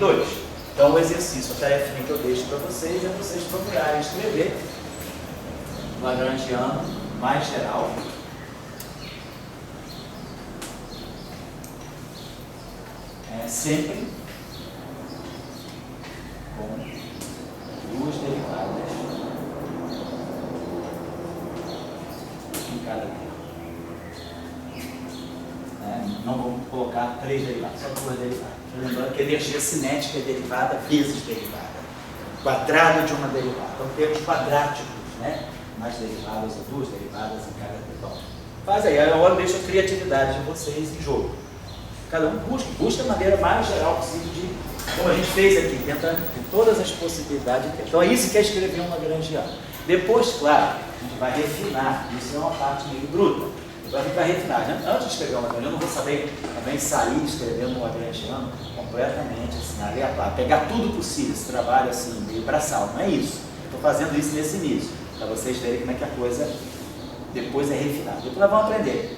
2. Então o exercício, a tarefinha que eu deixo para vocês é vocês procurarem escrever lagrangiano mais geral. Sempre com duas derivadas em cada termo. Não vamos colocar 3 derivadas, só 2 derivadas. Lembrando que a energia cinética é derivada vezes derivada. Quadrado de uma derivada. Então temos quadráticos, né? Mais derivadas ou 2 derivadas em cada termo. Faz aí, agora deixa a criatividade de vocês em jogo. Cada um busca a maneira mais geral possível de, como a gente fez aqui, tentando todas as possibilidades. Então é isso que é escrever um lagrangiano. Depois, claro, a gente vai refinar. Isso é uma parte meio bruta. Então a gente vai refinar. Antes de escrever um lagrangiano, eu não vou saber também sair escrevendo um lagrangiano completamente, assim, aleatório, pegar tudo possível, esse trabalho assim, meio braçal. Não é isso. Estou fazendo isso nesse início, para vocês verem como é que a coisa depois é refinada. Depois nós vamos aprender.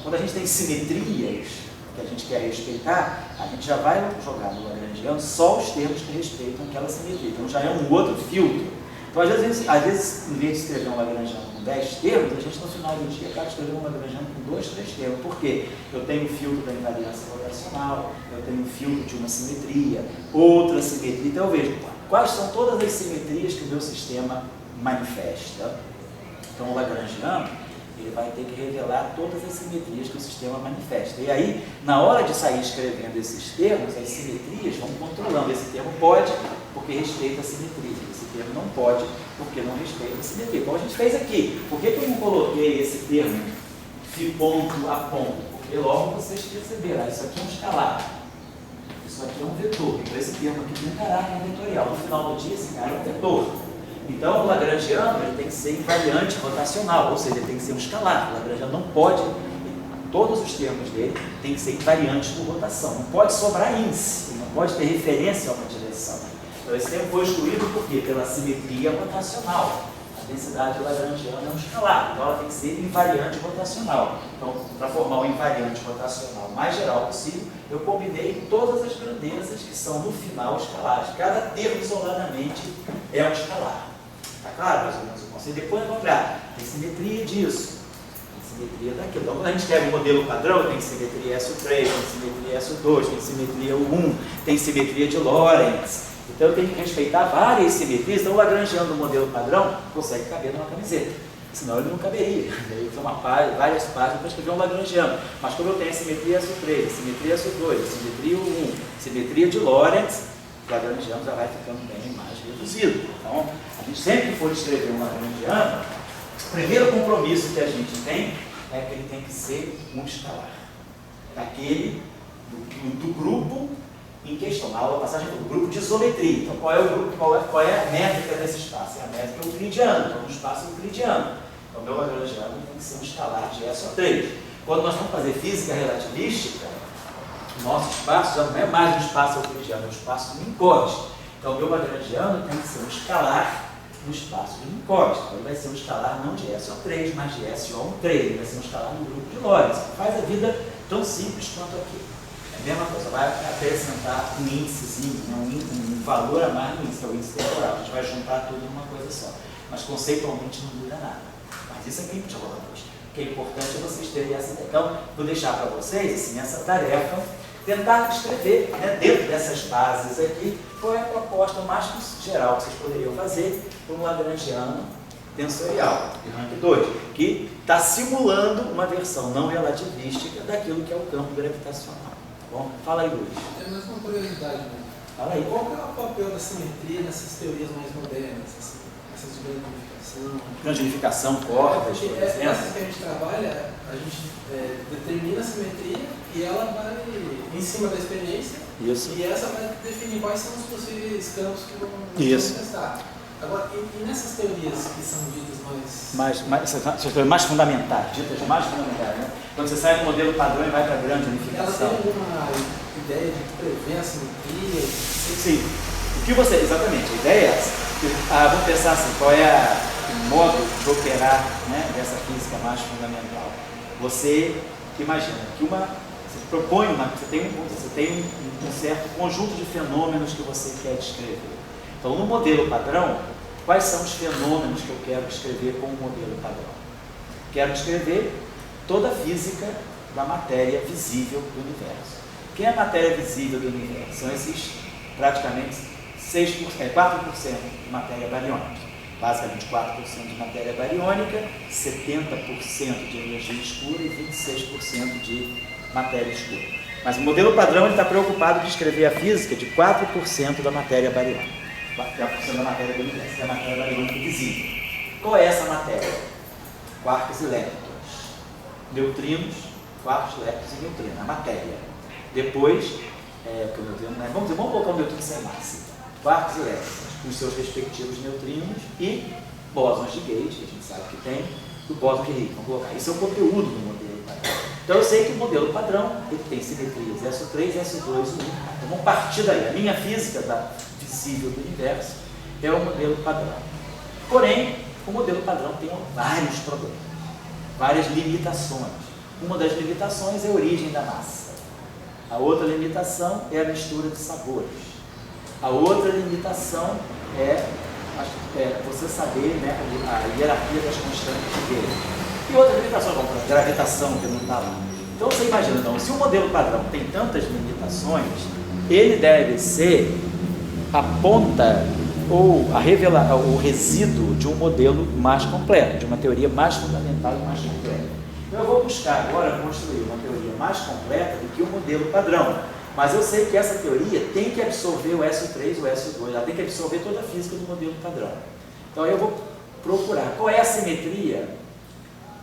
Quando a gente tem simetrias que a gente quer respeitar, a gente já vai jogar no lagrangiano só os termos que respeitam aquela simetria. Então já é um outro filtro. Então às vezes em vez de escrever um lagrangiano com 10 termos, a gente no final do dia acaba escrevendo um lagrangiano com 2, 3 termos. Por quê? Eu tenho o filtro da invariância rotacional, eu tenho o filtro de uma simetria, outra simetria. Então eu vejo quais são todas as simetrias que o meu sistema manifesta. Então o lagrangiano, ele vai ter que revelar todas as simetrias que o sistema manifesta. E aí, na hora de sair escrevendo esses termos, as simetrias vão controlando. Esse termo pode, porque respeita a simetria. Esse termo não pode, porque não respeita a simetria. Como a gente fez aqui. Por que eu não coloquei esse termo de ponto a ponto? Porque logo vocês perceberam, isso aqui é um escalar. Isso aqui é um vetor. Então esse termo aqui tem um caráter vetorial. No final do dia, esse cara é um vetor. Então, o lagrangiano ele tem que ser invariante rotacional, ou seja, ele tem que ser um escalar. O lagrangiano não pode, todos os termos dele têm que ser invariantes por rotação. Não pode sobrar índice, ele não pode ter referência a uma direção. Então, esse termo foi excluído por quê? Pela simetria rotacional. A densidade lagrangiana é um escalar, então ela tem que ser invariante rotacional. Então, para formar um invariante rotacional mais geral possível, eu combinei todas as grandezas que são, no final, escalares. Cada termo isoladamente é um escalar. Está claro, mais ou menos, o conceito? Depois vamos olhar, tem simetria disso, tem simetria daquilo. Então, quando a gente quer um modelo padrão, tem simetria SO3, tem simetria SO2, tem simetria U1, tem simetria de Lorentz. Então, eu tenho que respeitar várias simetrias. Então, o lagrangiano do modelo padrão consegue caber numa camiseta. Senão, ele não caberia. Ele tem várias páginas para escrever um lagrangiano. Mas, como eu tenho a simetria SO3, a simetria SO2, a simetria U1, a simetria de Lorentz, o lagrangiano já vai ficando bem mais reduzido. Então, a gente sempre que for escrever um lagrangiano, o primeiro compromisso que a gente tem é que ele tem que ser um escalar. Aquele do grupo em questão. Na aula passagem do grupo de isometria. Então, qual é o grupo, qual é a métrica desse espaço? É a métrica euclidiana, então um espaço euclidiano. Então, o meu lagrangiano tem que ser um escalar de SO3. Quando nós vamos fazer física relativística, o nosso espaço já não é mais um espaço euclidiano, é um espaço Minkowski. Então, o meu lagrangiano tem que ser um escalar no espaço de Minkowski. Então, ele vai ser um escalar não de SO3, mas de SO13. Ele vai ser um escalar no grupo de Lorentz. Faz a vida tão simples quanto aqui. É a mesma coisa, vai acrescentar um índicezinho, um valor a mais no índice, que é o índice temporal. A gente vai juntar tudo numa coisa só. Mas conceitualmente não muda nada. Mas isso aqui a gente vai falar depois. O que é importante é vocês terem essa ideia. Então, vou deixar para vocês assim, essa tarefa, tentar escrever, né, dentro dessas bases aqui, qual é a proposta mais geral que vocês poderiam fazer para um lagrangiano tensorial, de rank 2, que está simulando uma versão não relativística daquilo que é o campo gravitacional. Tá bom? Fala aí, Luiz. É mais uma curiosidade, né? Fala aí. Qual que é o papel da simetria nessas teorias mais modernas, assim, essas de grande unificação? Grande unificação, cordas, por exemplo. Essas que a gente trabalha, a gente determina a simetria e ela vai em cima da experiência. Isso. E essa vai definir quais são os possíveis campos que vão testar. Agora, e nessas teorias que são ditas mais fundamentais, ditas mais fundamentais, né? Quando você sai do modelo padrão e vai para a grande unificação. Ela tem alguma ideia de prever a simetria? Sim. O que você, exatamente, a ideia é essa. Vamos pensar assim, qual é o modo de operar, né, dessa física mais fundamental. Você imagina que uma você tem um certo conjunto de fenômenos que você quer descrever. Então, no modelo padrão, quais são os fenômenos que eu quero descrever com o modelo padrão? Quero descrever toda a física da matéria visível do universo. O que é a matéria visível do universo? São esses praticamente 4% de matéria bariônica. Basicamente 4% de matéria bariônica, 70% de energia escura e 26% de matéria escura. Mas o modelo padrão está preocupado em descrever a física de 4% da matéria bariônica. 4% da matéria do universo, que é a matéria bariônica visível. Qual é essa matéria? Quarks e leptons. Neutrinos, quarks, leptons e neutrinos, a matéria. Depois, vamos colocar o neutrino sem massa. Quarks e leptons, com os seus respectivos neutrinos e bósons de Gauge, que a gente sabe que tem, do bóson de Higgs. Vamos colocar. Isso é o conteúdo do modelo padrão. Então eu sei que o modelo padrão ele tem simetrias SO3, SO2 e 1. Então vamos partir daí. A minha física visível do universo é o modelo padrão. Porém, o modelo padrão tem vários problemas, várias limitações. Uma das limitações é a origem da massa. A outra limitação é a mistura de sabores. A outra limitação é você saber, né, a hierarquia das constantes dele. E outra limitação, a gravitação que não está lá. Então você imagina, então, se o modelo padrão tem tantas limitações, ele deve ser a ponta ou o resíduo de um modelo mais completo, de uma teoria mais fundamental e mais completa. Então eu vou buscar agora construir uma teoria mais completa do que o modelo padrão. Mas eu sei que essa teoria tem que absorver o SO3 e o SO2, ela tem que absorver toda a física do modelo padrão. Então eu vou procurar qual é a simetria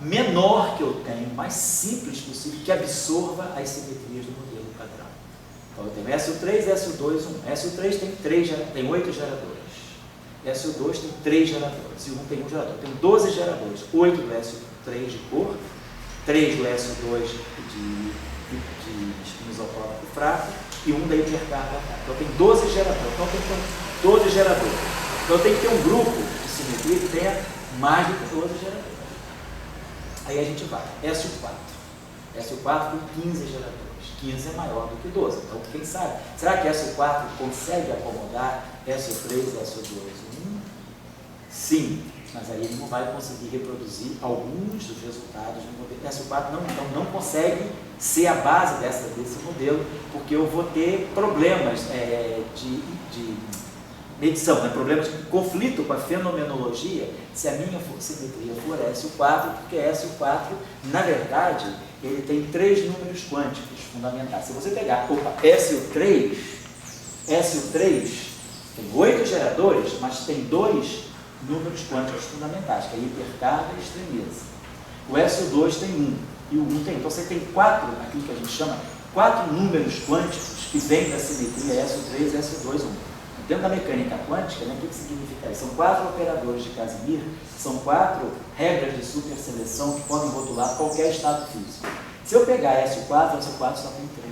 menor que eu tenho, mais simples possível, que absorva as simetrias do modelo padrão. Então eu tenho SO3, SO2, 1. SO3 tem 8 geradores. SO2 tem 3 geradores. E 1 tem 1 gerador. Tem 12 geradores. 8 do SO3 de cor, 3 do SO2 de espinho isotrópico fraco e 1 da hipercarga. Então tem 12 geradores. Então tem 12 geradores. Então tem que ter um grupo de simetria que tenha mais do que 12 geradores. Aí a gente vai. SO4. SO4 tem 15 geradores. 15 é maior do que 12. Então quem sabe? Será que SO4 consegue acomodar SO3 e SO2? Sim. Mas aí ele não vai conseguir reproduzir alguns dos resultados do modelo. SO4 não consegue ser a base desse modelo, porque eu vou ter problemas de medição, né? Problemas de conflito com a fenomenologia se a minha simetria for SO4, porque SO4, na verdade, ele tem 3 números quânticos fundamentais. Se você pegar SO3 tem 8 geradores, mas tem 2 números quânticos fundamentais, que é hipercarga e extremeza. O SO2 tem 1 e o 1 tem 1. Então você tem 4, aquilo que a gente chama, 4 números quânticos que vêm da simetria SO3, SO2, 1. Dentro da mecânica quântica, né, o que significa isso? São 4 operadores de Casimir, são 4 regras de superseleção que podem rotular qualquer estado físico. Se eu pegar SO4 só tem 3.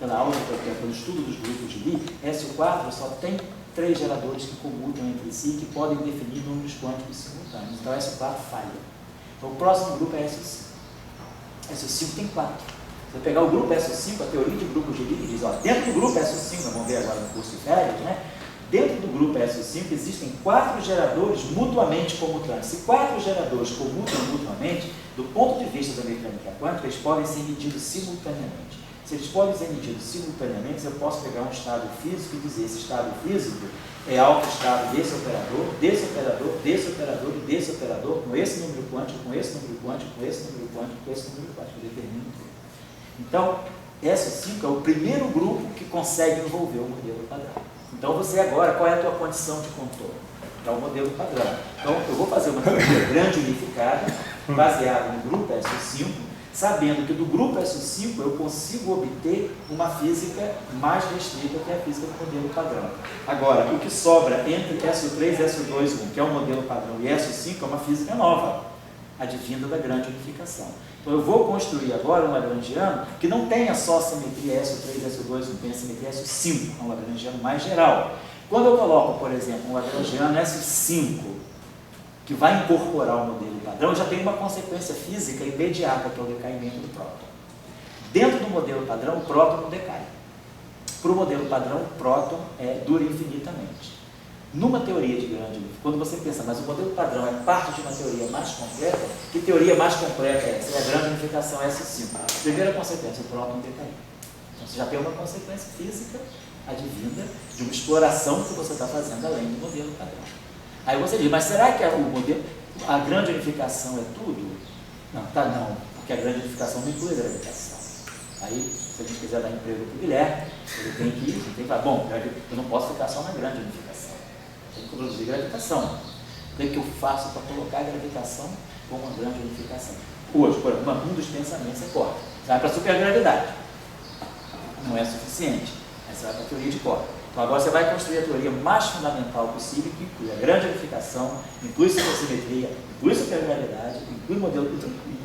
Pela aula, pelo estudo dos grupos de Lie, SO4 só tem 3 geradores que comutam entre si, que podem definir números quânticos simultâneos. Então, SO4 falha. Então, o próximo grupo é SO5. SO5 tem 4. Se eu pegar o grupo SO5, a teoria de grupos de Lie diz, dentro do grupo SO5, nós vamos ver agora no curso de férias, né? Dentro do grupo SO5 existem 4 geradores mutuamente comutantes. Se 4 geradores comutam mutuamente, do ponto de vista da mecânica quântica, eles podem ser medidos simultaneamente. Se eles podem ser medidos simultaneamente, eu posso pegar um estado físico e dizer esse estado físico é autoestado desse operador, desse operador, desse operador e desse operador, com esse número quântico, com esse número quântico, com esse número quântico, com esse número quântico, eu determino tudo. Então, SO5 é o primeiro grupo que consegue envolver o modelo padrão. Então, você agora, qual é a tua condição de contorno? É o modelo padrão. Então, eu vou fazer uma teoria grande unificada, baseada no grupo SO5, sabendo que do grupo SO5 eu consigo obter uma física mais restrita que a física do modelo padrão. Agora, o que sobra entre SO3, SO2, 1, que é o modelo padrão, e SO5 é uma física nova, advinda da grande unificação. Então eu vou construir agora um lagrangiano que não tenha só a simetria SO3, SO2, 1, tem a simetria SO5, é um lagrangiano mais geral. Quando eu coloco, por exemplo, um lagrangiano SO5, que vai incorporar o modelo padrão, já tem uma consequência física imediata, que é o decaimento do próton. Dentro do modelo padrão, o próton não decai. Para o modelo padrão, o próton dura infinitamente. Numa teoria de grande unificação, quando você pensa, mas o modelo padrão é parte de uma teoria mais completa, que teoria mais completa é essa? É a grande unificação S5. Primeira consequência, o próton decai. Então você já tem uma consequência física advinda de uma exploração que você está fazendo além do modelo padrão. Aí você diz, mas será que a grande unificação é tudo? Não, porque a grande unificação não inclui a gravitação. Aí, se a gente quiser dar emprego para o Guilherme, ele tem que falar, bom, eu não posso ficar só na grande unificação. Tem que produzir gravitação. O que eu faço para colocar a gravitação como uma grande unificação? Hoje, por exemplo, um dos pensamentos é Cork. Você vai para a supergravidade. Não é suficiente. Aí você vai para a teoria de Cork. Então agora você vai construir a teoria mais fundamental possível, que inclui a grande unificação, inclui supersimetria, inclui supergravidade, inclui modelo,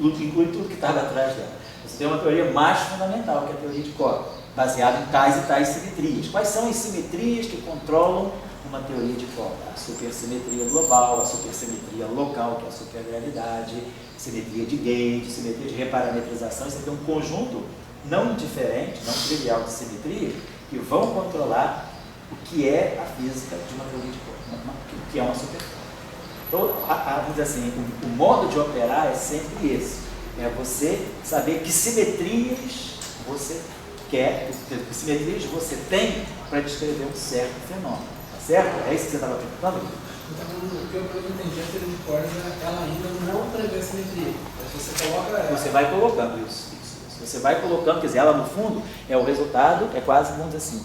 inclui tudo que estava atrás dela. Você tem uma teoria mais fundamental, que é a teoria de Cork, baseada em tais e tais simetrias. Quais são as simetrias que controlam uma teoria de Cork? A supersimetria global, a supersimetria local, que é a supergravidade, simetria de gauge, simetria de reparametrização. Você tem um conjunto não diferente, não trivial de simetrias, que vão controlar o que é a física de uma teoria de Cork, o que é uma supercork. Então, vamos dizer assim, o modo de operar é sempre esse. É você saber que simetrias você quer, que simetrias você tem para descrever um certo fenômeno. Tá certo? É isso que você estava perguntando? Então, o que eu entendi, a teoria de cordas, ela ainda não prevê simetria. Você coloca ela. Você vai colocando isso. Você vai colocando, quer dizer, ela no fundo é o resultado, é quase, vamos dizer assim,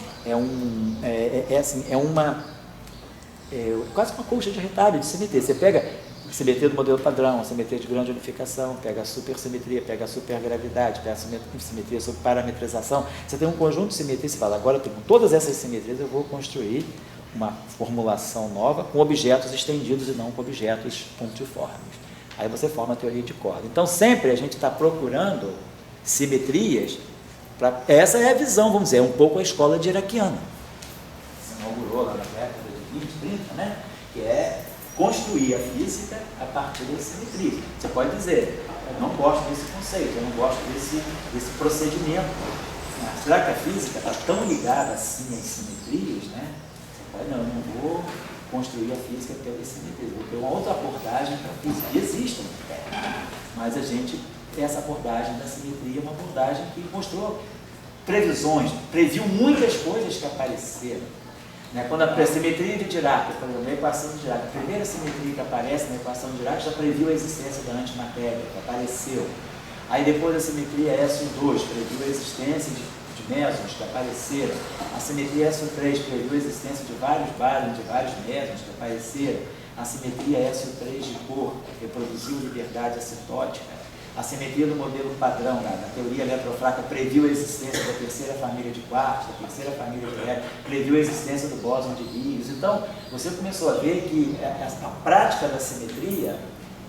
quase uma colcha de retalho de simetria. Você pega a simetria do modelo padrão, a simetria de grande unificação, pega a supersimetria, pega a supergravidade, pega a simetria sobre parametrização. Você tem um conjunto de simetrias, você fala, agora com todas essas simetrias eu vou construir uma formulação nova com objetos estendidos e não com objetos pontiformes. Aí você forma a teoria de corda. Então sempre a gente está procurando simetrias, essa é a visão, vamos dizer, é um pouco a escola diraquiana. Se inaugurou lá na década de 20, 30, né? Que é construir a física a partir das simetrias. Você pode dizer, eu não gosto desse conceito, eu não gosto desse procedimento. Mas será que a física está tão ligada assim às simetrias, né? Você pode, não, eu não vou construir a física pelas simetrias, vou ter uma outra abordagem para a física. E existem, mas a gente... Essa abordagem da simetria é uma abordagem que mostrou previsões, previu muitas coisas que apareceram. Quando a simetria de Dirac, por exemplo, a equação de Dirac, a primeira simetria que aparece na equação de Dirac já previu a existência da antimatéria, que apareceu. Aí depois a simetria SU2 previu a existência de mesons que apareceram. A simetria SU3 previu a existência de vários bárions, de vários mesons que apareceram. A simetria SU3 de cor reproduziu liberdade assintótica. A simetria do modelo padrão, da teoria eletrofraca, previu a existência da terceira família de quartos, da terceira família de Higgs, previu a existência do bóson de Higgs. Então, você começou a ver que a prática da simetria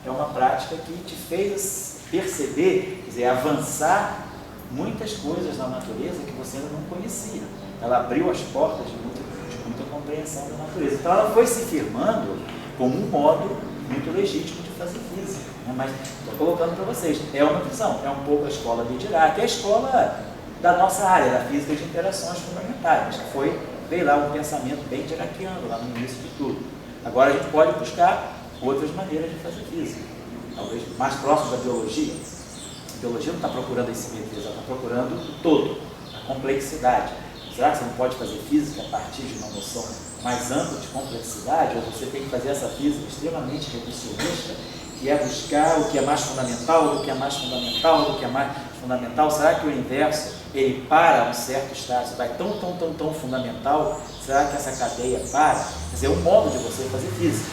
é uma prática que te fez perceber, quer dizer, avançar muitas coisas na natureza que você ainda não conhecia. Ela abriu as portas de muita compreensão da natureza. Então, ela foi se firmando como um modo muito legítimo de fazer física. Mas estou colocando para vocês, é uma visão, é um pouco a escola de Dirac, é a escola da nossa área, da física de interações fundamentais, que veio lá um pensamento bem diraciano, lá no início de tudo. Agora a gente pode buscar outras maneiras de fazer física, talvez mais próximo da biologia. A biologia não está procurando as simetrias, ela está procurando o todo, a complexidade. Será que você não pode fazer física a partir de uma noção mais ampla de complexidade, ou você tem que fazer essa física extremamente reducionista, que é buscar o que é mais fundamental, do que é mais fundamental, do que é mais fundamental? Será que o universo, ele para um certo estágio, vai tão fundamental? Será que essa cadeia para? Quer dizer, é um modo de você fazer física.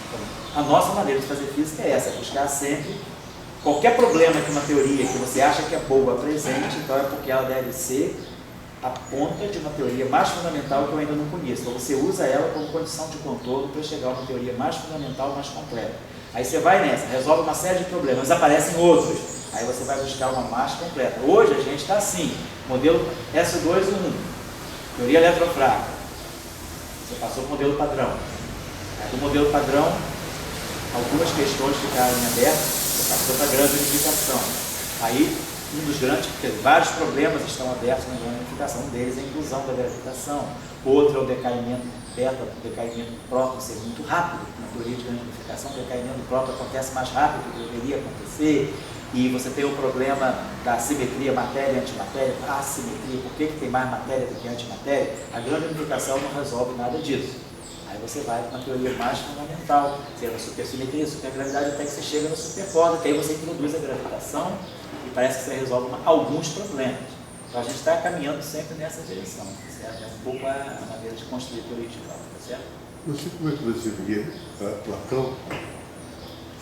Então, a nossa maneira de fazer física é essa, é buscar sempre qualquer problema que uma teoria que você acha que é boa presente, então é porque ela deve ser a ponta de uma teoria mais fundamental que eu ainda não conheço. Então você usa ela como condição de contorno para chegar a uma teoria mais fundamental, mais completa. Aí você vai nessa, resolve uma série de problemas, aparecem outros, aí você vai buscar uma mais completa. Hoje a gente está assim, modelo S2-1, teoria eletrofraca. Você passou para o modelo padrão. Aí do modelo padrão, algumas questões ficaram em aberto, você passou para a grande unificação. Aí um dos grandes, porque vários problemas estão abertos na grande unificação. Um deles é a inclusão da gravitação, outro é o decaimento beta, o decaimento próton ser muito rápido. Na teoria de grande unificação, o decaimento próton acontece mais rápido do que deveria acontecer. E você tem o problema da simetria matéria e antimatéria, a assimetria, por que tem mais matéria do que antimatéria? A grande unificação não resolve nada disso. Aí você vai para uma teoria mais fundamental, seja a supersimetria, supergravidade, até que você chega no supercorda, que aí você introduz a gravitação e parece que você resolve alguns problemas. Então a gente está caminhando sempre nessa direção, certo? É um pouco a maneira de construir teoria de cálculo, certo? Não sei como é que você vê Platão,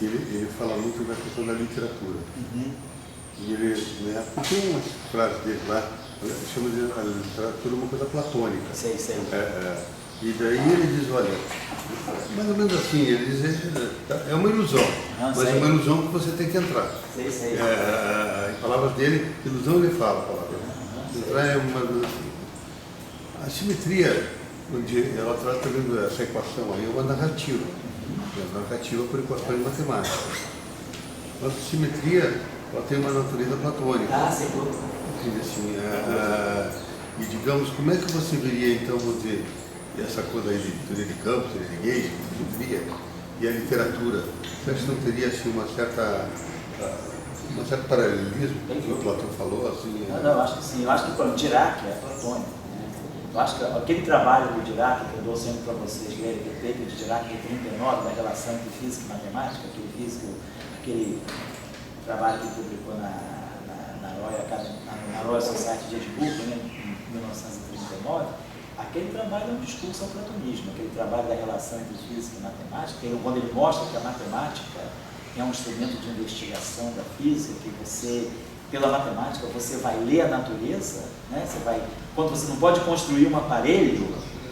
ele fala muito da questão da literatura. E ele, né, tem umas frases dele lá, chama de a literatura uma coisa platônica. Sei. E daí ele diz, olha, mais ou menos assim, ele diz, é uma ilusão, mas é uma ilusão que você tem que entrar. Sei. Em palavras dele, ilusão ele fala a palavra. Entrar é uma ilusão assim. A simetria, onde ela trata essa equação aí, é uma narrativa. É uma narrativa por equações matemáticas. A simetria, ela tem uma natureza platônica. Sem dúvida. Assim, e digamos, como é que você veria então, vamos dizer, essa coisa aí de teoria de campos, teoria de Gauge, simetria, e a literatura? Você acha que não teria assim, um certo paralelismo, que o Platão falou? Assim, Não, eu acho que sim. Eu acho que o Dirac é platônico. Eu acho que aquele trabalho do Dirac, que eu dou sempre para vocês lerem, que é de Dirac de 39, da relação entre física e matemática, aquele trabalho que ele publicou na Royal Society de Edimburgo, né, em 1939, aquele trabalho é um discurso ao platonismo, aquele trabalho da relação entre física e matemática, quando ele mostra que a matemática é um instrumento de investigação da física, que você, pela matemática, você vai ler a natureza, né? Quando você não pode construir um aparelho,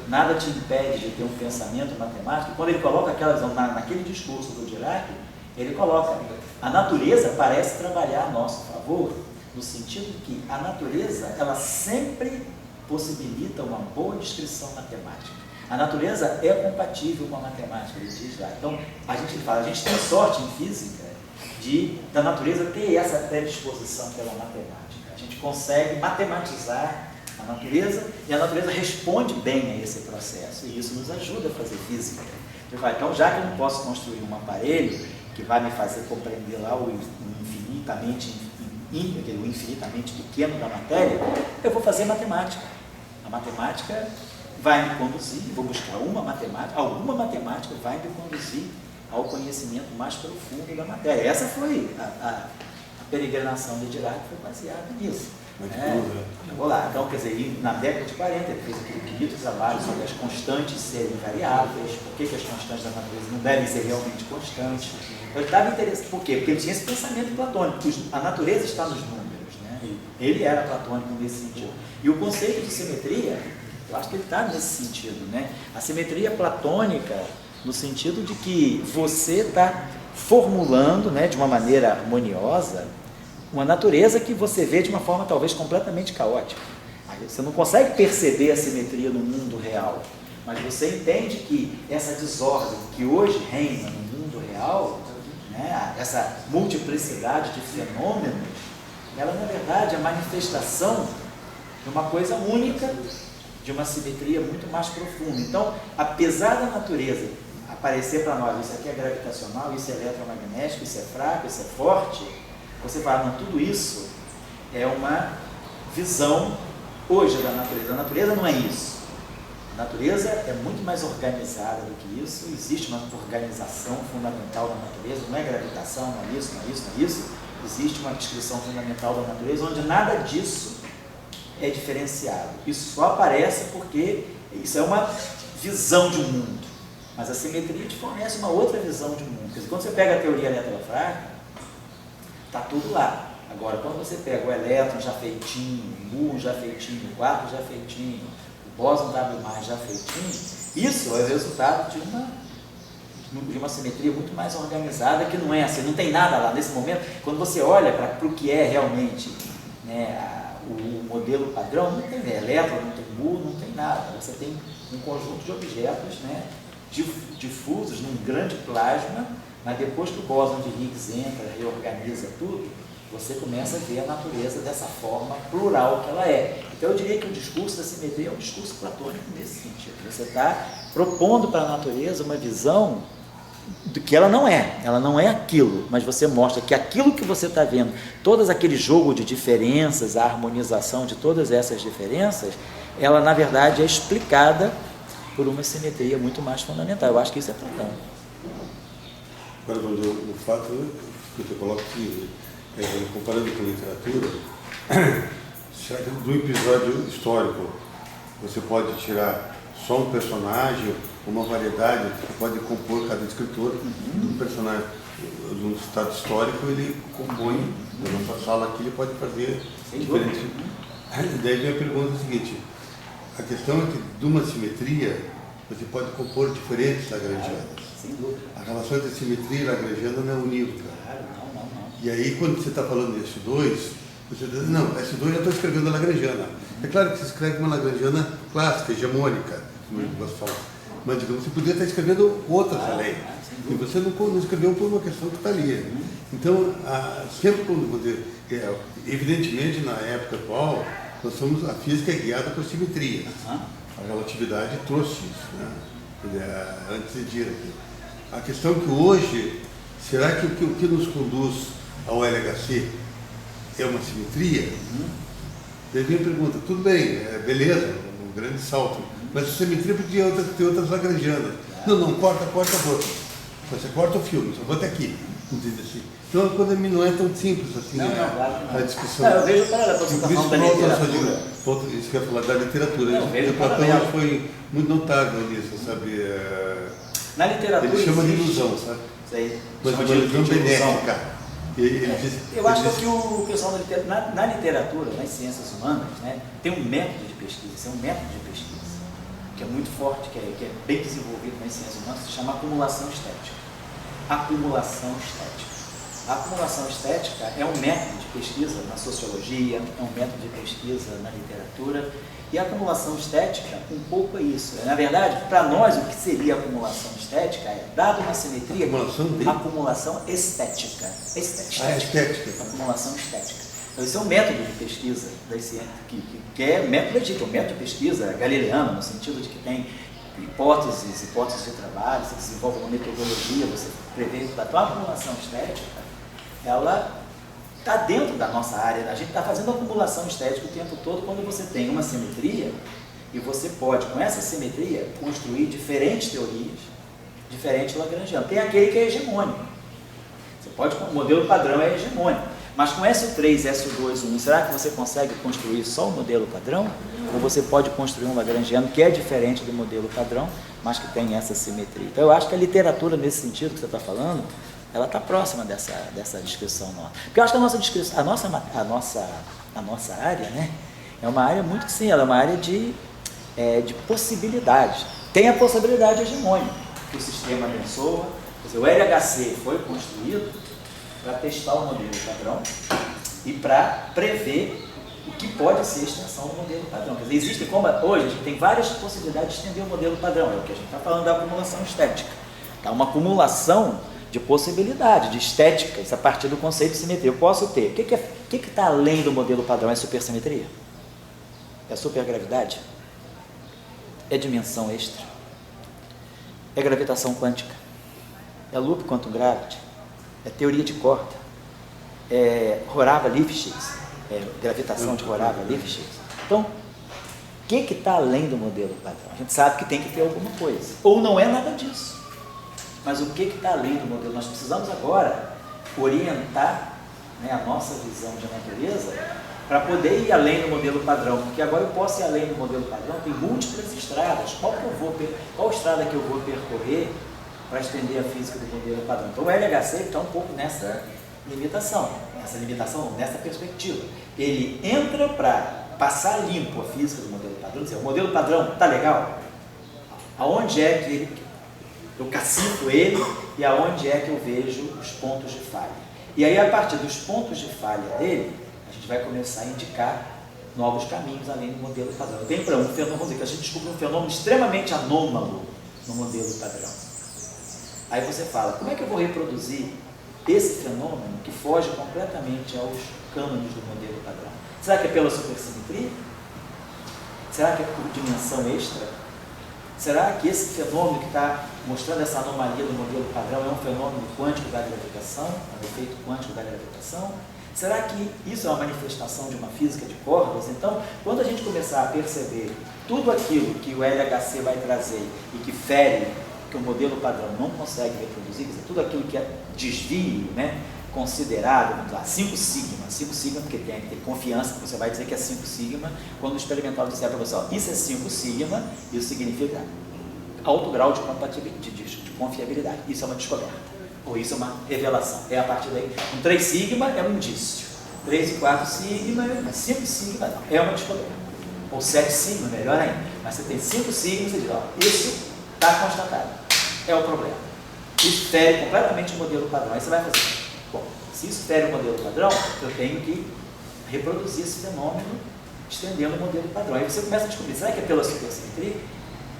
nada te impede de ter um pensamento matemático. Quando ele coloca naquele discurso do Dirac, ele coloca, a natureza parece trabalhar a nosso favor, no sentido que a natureza, ela sempre possibilita uma boa descrição matemática. A natureza é compatível com a matemática, ele diz lá. Então, a gente tem sorte em física da natureza ter essa predisposição pela matemática. A gente consegue matematizar a natureza e a natureza responde bem a esse processo e isso nos ajuda a fazer física. Então, já que eu não posso construir um aparelho que vai me fazer compreender lá o infinitamente pequeno da matéria, eu vou fazer matemática. A matemática vai me conduzir, vou buscar alguma matemática vai me conduzir ao conhecimento mais profundo da matéria. Essa foi a peregrinação de Dirac, foi baseada nisso. Vou lá, então, quer dizer, na década de 40 ele fez aquele bonito trabalho sobre as constantes serem variáveis, por que as constantes da natureza não devem ser realmente constantes. Então, ele estava interessado, por quê? Porque ele tinha esse pensamento platônico, a natureza está nos números, né? Ele era platônico nesse sentido. E o conceito de simetria, eu acho que ele está nesse sentido, né? A simetria platônica, no sentido de que você está formulando, né, de uma maneira harmoniosa, uma natureza que você vê de uma forma talvez completamente caótica. Você não consegue perceber a simetria no mundo real, mas você entende que essa desordem que hoje reina no mundo real, né, essa multiplicidade de fenômenos, ela na verdade é a manifestação de uma coisa única, de uma simetria muito mais profunda. Então, apesar da natureza aparecer para nós, isso aqui é gravitacional, isso é eletromagnético, isso é fraco, isso é forte, você fala, não, tudo isso é uma visão hoje da natureza. A natureza não é isso. A natureza é muito mais organizada do que isso. Existe uma organização fundamental da natureza, não é gravitação, não é isso, não é isso, não é isso. Existe uma descrição fundamental da natureza onde nada disso é diferenciado. Isso só aparece porque isso é uma visão de um mundo. Mas a simetria te fornece uma outra visão de um mundo. Quer dizer, quando você pega a teoria eletrofrágil, está tudo lá. Agora, quando você pega o elétron já feitinho, o muon já feitinho, o quark já feitinho, o bóson W+, já feitinho, isso é o resultado de uma simetria muito mais organizada, que não é assim, não tem nada lá. Nesse momento, quando você olha para o que é realmente, né, o modelo padrão, não tem elétron, não tem muon, não tem nada. Você tem um conjunto de objetos, né, difusos num grande plasma, mas depois que o bóson de Higgs entra, reorganiza tudo, você começa a ver a natureza dessa forma plural que ela é. Então eu diria que o discurso da simetria é um discurso platônico nesse sentido. Você está propondo para a natureza uma visão do que ela não é aquilo, mas você mostra que aquilo que você está vendo, todo aquele jogo de diferenças, a harmonização de todas essas diferenças, ela na verdade é explicada por uma simetria muito mais fundamental. Eu acho que isso é Platão. Agora, o fato que você coloca aqui, comparando com a literatura, será que do episódio histórico você pode tirar só um personagem, uma variedade que pode compor cada escritor do personagem, do estado histórico, ele compõe, na nossa sala aqui ele pode fazer diferente. Daí vem a pergunta seguinte, a questão é que de uma simetria você pode compor diferentes lagrangianas. Sem dúvida. A relação entre simetria e lagrangiana não é unívoca. Claro, não. E aí quando você está falando de S2, você está dizendo, não, S2 eu estou escrevendo a lagrangiana. É claro que você escreve uma lagrangiana clássica, hegemônica, como eu gosto de falar. Mas digamos, você poderia estar escrevendo outras além. E você não escreveu por uma questão que está ali. Então, sempre quando você... evidentemente, na época atual, a física é guiada por simetria. A relatividade trouxe isso, né? Antes de ir aqui. A questão é que hoje, será que o que nos conduz ao LHC é uma simetria? Daí vem a pergunta, tudo bem, beleza, um grande salto, mas a simetria podia ter outras lagrangianas. Não, corta a outra. Você corta o filme, só bota aqui. Entende assim? Então a coisa não é tão simples assim, a discussão. Eu vejo o paralelo, você está falando da literatura. Isso que eu ia falar da literatura. O Platão foi muito notável nisso, sabe? Na literatura ele chama de ilusão, sabe? Mas uma ilusão benéfica. Eu acho que o pessoal na literatura, nas ciências humanas, né, tem um método de pesquisa, que é muito forte, que é bem desenvolvido nas ciências humanas, se chama acumulação estética. A acumulação estética é um método de pesquisa na sociologia, é um método de pesquisa na literatura, e a acumulação estética um pouco é isso. Na verdade, para nós, o que seria a acumulação estética é, dado uma simetria, acumulação estética. Acumulação estética. Então, esse é um método de pesquisa das ciências, que é método de pesquisa galileano, no sentido de que tem hipóteses de trabalho, você desenvolve uma metodologia, você prevê a tua acumulação estética, ela está dentro da nossa área. A gente está fazendo acumulação estética o tempo todo quando você tem uma simetria e você pode, com essa simetria, construir diferentes teorias, diferentes lagrangianas. Tem aquele que é hegemônico. Você pode, o modelo padrão é hegemônico. Mas com S3, S2, 1, será que você consegue construir só o modelo padrão? Ou você pode construir um lagrangiano que é diferente do modelo padrão, mas que tem essa simetria? Então eu acho que a literatura, nesse sentido que você está falando, ela está próxima dessa descrição nossa. Porque eu acho que a nossa área, né, é uma área muito sim, ela é uma área de possibilidades. Tem a possibilidade hegemônica, que o sistema abençoa. Quer dizer, o LHC foi construído para testar o modelo padrão e para prever o que pode ser a extensão do modelo padrão. Quer dizer, existem, como hoje, a gente tem várias possibilidades de estender o modelo padrão, é o que a gente está falando da acumulação estética. Tá? Uma acumulação de possibilidade, de estética, isso a partir do conceito de simetria. Eu posso ter. O que está além do modelo padrão? É supersimetria? É supergravidade? É dimensão extra? É gravitação quântica? É loop quantum gravity? É teoria de corda? É Horava-Lifshitz? É gravitação de Horava-Lifshitz? Então, o que está além do modelo padrão? A gente sabe que tem que ter alguma coisa. Ou não é nada disso. Mas o que está além do modelo? Nós precisamos agora orientar, né, a nossa visão de natureza para poder ir além do modelo padrão, porque agora eu posso ir além do modelo padrão, tem múltiplas estradas, qual estrada que eu vou percorrer para estender a física do modelo padrão? Então o LHC está um pouco nessa limitação, nessa perspectiva. Ele entra para passar limpo a física do modelo padrão, dizer, o modelo padrão está legal? Aonde é que eu cacifo ele e aonde é que eu vejo os pontos de falha? E aí, a partir dos pontos de falha dele, a gente vai começar a indicar novos caminhos além do modelo padrão. Eu tenho para um fenômeno, vamos dizer, que a gente descobriu um fenômeno extremamente anômalo no modelo padrão. Aí você fala, como é que eu vou reproduzir esse fenômeno que foge completamente aos cânones do modelo padrão? Será que é pela supersimetria? Será que é por dimensão extra? Será que esse fenômeno que está mostrando essa anomalia do modelo padrão é um fenômeno quântico da gravitação, um efeito quântico da gravitação? Será que isso é uma manifestação de uma física de cordas? Então, quando a gente começar a perceber tudo aquilo que o LHC vai trazer e que fere, que o modelo padrão não consegue reproduzir, quer dizer, tudo aquilo que é desvio, né, considerado, vamos lá, 5 sigma, porque tem que ter confiança que você vai dizer que é 5 sigma, quando o experimental disser para você, ó, isso é 5 sigma, isso significa alto grau de compatibilidade, de confiabilidade, isso é uma descoberta. Ou isso é uma revelação. É a partir daí. Um 3 sigma é um indício. 3 e 4 sigma, 5 sigma não. É uma descoberta. Ou 7 sigma, melhor ainda. Mas você tem 5 sigma, você diz, ó, isso está constatado. É o problema. Isso fere completamente o modelo padrão. Aí você vai fazer. Bom, se isso fere o modelo padrão, eu tenho que reproduzir esse fenômeno estendendo o modelo padrão. Aí você começa a descobrir, será que é pela supersimetria?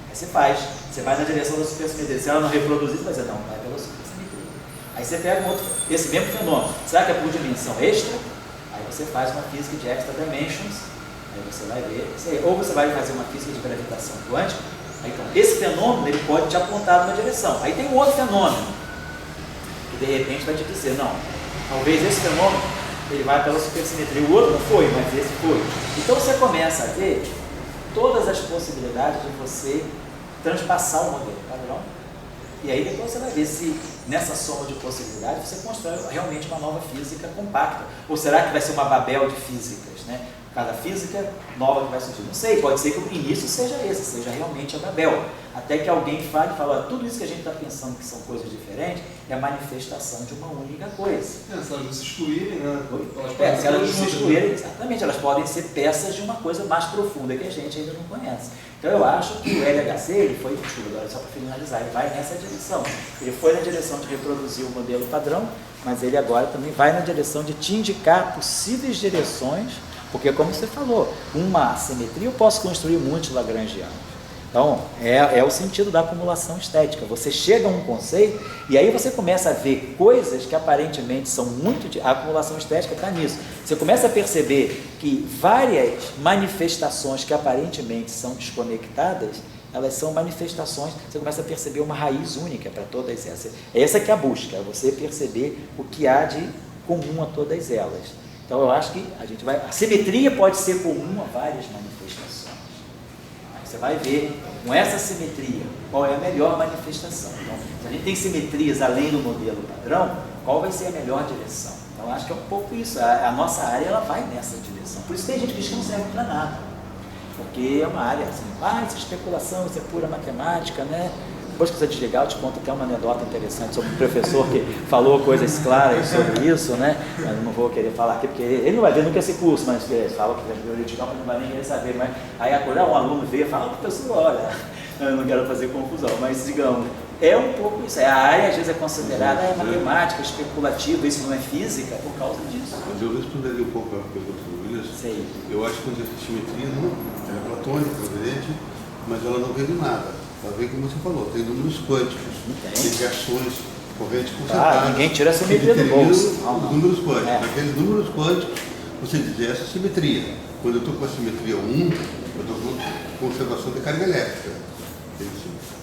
Aí você faz. Você vai na direção da supersimetria. Se ela não reproduzir, você vai dizer, não, vai pela supersimetria. Aí você pega esse mesmo fenômeno. Será que é por dimensão extra? Aí você faz uma física de extra dimensions. Aí você vai ver. Ou você vai fazer uma física de gravitação quântica. Aí, então, esse fenômeno ele pode te apontar numa direção. Aí tem um outro fenômeno que de repente vai te dizer, não, talvez esse fenômeno ele vai pela supersimetria. O outro não foi, mas esse foi. Então você começa a ver todas as possibilidades de você transpassar o modelo padrão. E aí depois você vai ver se nessa soma de possibilidades você constrói realmente uma nova física compacta. Ou será que vai ser uma Babel de físicas, né? Cada física nova que vai surgir. Não sei, pode ser que o início seja esse, seja realmente a Babel. Até que alguém fale e fale, tudo isso que a gente está pensando que são coisas diferentes é a manifestação de uma única coisa. Se elas não se excluírem, né? Se elas não se excluírem, exatamente, elas podem ser peças de uma coisa mais profunda que a gente ainda não conhece. Então eu acho que o LHC, ele foi, agora só para finalizar, ele vai nessa direção. Ele foi na direção de reproduzir o modelo padrão, mas ele agora também vai na direção de te indicar possíveis direções, porque como você falou, uma assimetria eu posso construir muitos lagrangianos. Então, é o sentido da acumulação estética. Você chega a um conceito e aí você começa a ver coisas que aparentemente são muito... A acumulação estética está nisso. Você começa a perceber que várias manifestações que aparentemente são desconectadas, elas são manifestações, você começa a perceber uma raiz única para todas essas. Essa que é a busca, é você perceber o que há de comum a todas elas. Então, eu acho que a simetria pode ser comum a várias manifestações. Você vai ver, com essa simetria, qual é a melhor manifestação. Então, se a gente tem simetrias além do modelo padrão, qual vai ser a melhor direção? Então, acho que é um pouco isso. A nossa área ela vai nessa direção. Por isso tem gente que diz que não serve para nada. Porque é uma área assim, isso é especulação, isso é pura matemática, né? Depois que você desligar, eu te conto até uma anedota interessante sobre um professor que falou coisas claras sobre isso, né? Mas eu não vou querer falar aqui, porque ele não vai ver nunca esse curso, mas fala que é jurídico, não vai nem querer saber. Mas aí um aluno veio e fala, professor, olha, eu não quero fazer confusão, mas digamos, é um pouco isso. A área às vezes é considerada matemática, especulativa, isso não é física por causa disso. Mas eu responderia um pouco a pergunta do Williams. Sei. Eu acho que a simetria não é platônica, evidente, mas ela não vem do nada. Ela vem, como você falou, tem números quânticos, tem reações, corrente concentrada. Ninguém tira a simetria do bolso. Os números quânticos. Aqueles números quânticos, você diz, essa simetria. Quando eu estou com a simetria 1, eu estou com conservação de carga elétrica.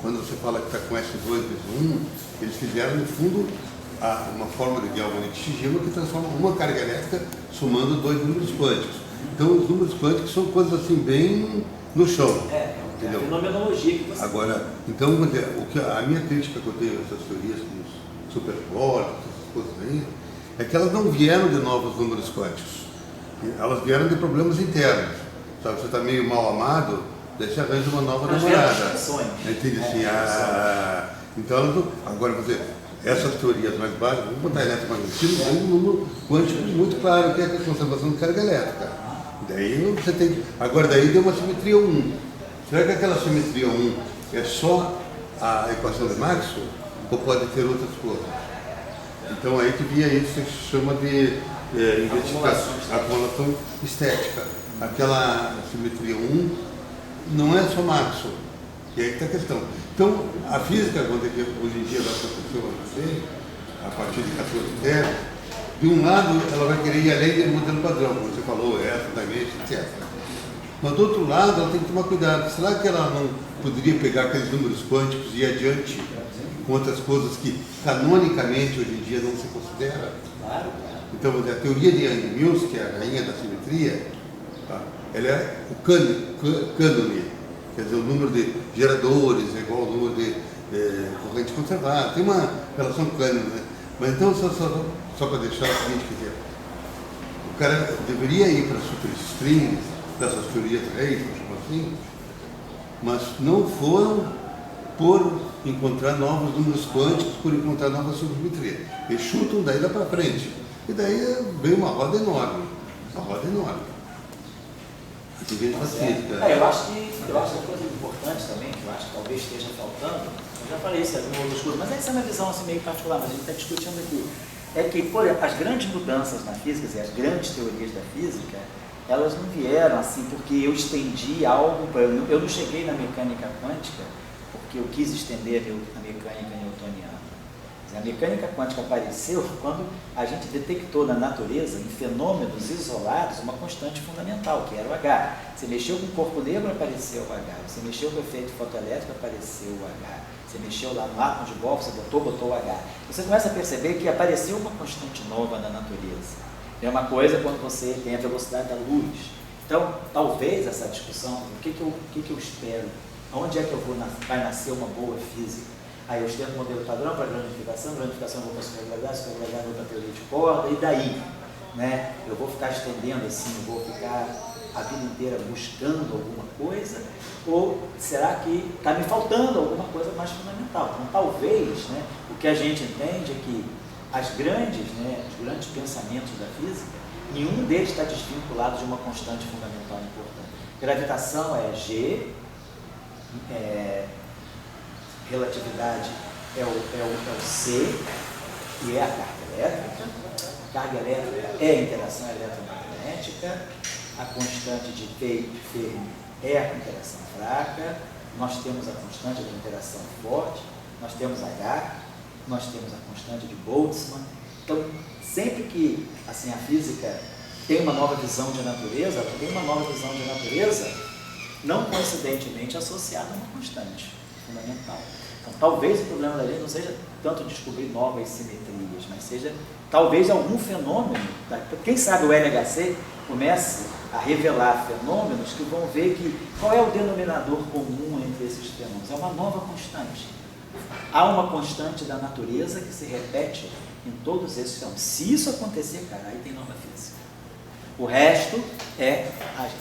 Quando você fala que está com S2 vezes 1, eles fizeram, no fundo, uma fórmula de Almanik-Shijima que transforma uma carga elétrica somando dois números quânticos. Então, os números quânticos são coisas assim, bem no chão. Entendeu? A fenomenologia que você... Agora, então, a minha crítica que eu tenho a essas teorias dos superpólitos, essas coisas aí, é que elas não vieram de novos números quânticos. Elas vieram de problemas internos. Sabe, você está meio mal amado, daí você arranja uma nova namorada. Entende assim? Então, agora, essas teorias mais básicas, vamos botar eletromagnetismo, tem um número quântico muito claro, que é a conservação de carga elétrica. Daí você tem... Agora, daí deu uma simetria 1. Será que aquela simetria 1 é só a equação de Maxwell ou pode ter outras coisas? Então aí que via isso que se chama de acumulação estética. Aquela simetria 1 não é só Maxwell. E aí está a questão. Então, a física, hoje em dia, vai acontecer, a partir de 14 terras, de um lado ela vai querer ir além do modelo padrão, como você falou, fundamento, etc. Mas do outro lado ela tem que tomar cuidado. Será que ela não poderia pegar aqueles números quânticos e ir adiante com outras coisas que canonicamente hoje em dia não se considera? Claro. Então, a teoria de Anne Mills, que é a rainha da simetria, tá? Ela é o cânone, quer dizer, o número de geradores é igual ao número de corrente conservada, tem uma relação cânone, né? Mas então, só para deixar o seguinte, quer dizer, o cara deveria ir para superstrings, dessas teorias reis, assim, mas não foram por encontrar novos números quânticos, por encontrar novas subsimetrias. Eles chutam daí lá para frente. E daí veio uma roda enorme. Uma roda enorme. Tem gente física. Eu acho que uma coisa importante também, que eu acho que talvez esteja faltando, eu já falei isso em outros cursos, mas essa é uma visão assim, meio particular, mas a gente está discutindo aqui. É que, por exemplo, as grandes mudanças na física, as grandes teorias da física, elas não vieram assim porque eu estendi algo, eu não cheguei na mecânica quântica porque eu quis estender a mecânica newtoniana. A mecânica quântica apareceu quando a gente detectou na natureza, em fenômenos isolados, uma constante fundamental, que era o H. Você mexeu com o corpo negro, apareceu o H. Você mexeu com o efeito fotoelétrico, apareceu o H. Você mexeu lá no átomo de Bohr, você botou o H. Você começa a perceber que apareceu uma constante nova na natureza. É uma coisa quando você tem a velocidade da luz. Então, talvez essa discussão, o que eu espero, onde é que vai nascer uma boa física? Aí eu estendo o modelo padrão para granificação eu vou para a supergravidade eu vou para a teoria de corda, e daí? Né? Eu vou ficar estendendo assim, eu vou ficar a vida inteira buscando alguma coisa, ou será que está me faltando alguma coisa mais fundamental? Então, talvez, né, o que a gente entende é que os grandes pensamentos da física, nenhum deles está desvinculado de uma constante fundamental importante. Gravitação é G, relatividade é o C, que é a carga elétrica. A carga elétrica é a interação eletromagnética. A constante de Fermi é a interação fraca. Nós temos a constante da interação forte. Nós temos H. Nós temos a constante de Boltzmann. Então, sempre que assim, a física tem uma nova visão de natureza, ela tem uma nova visão de natureza não coincidentemente associada a uma constante fundamental. Então, talvez o problema da gente não seja tanto descobrir novas simetrias, mas seja talvez algum fenômeno, quem sabe o LHC comece a revelar fenômenos que vão ver que qual é o denominador comum entre esses fenômenos. É uma nova constante. Há uma constante da natureza que se repete em todos esses fenômenos. Se isso acontecer, cara, aí tem nova física. O resto é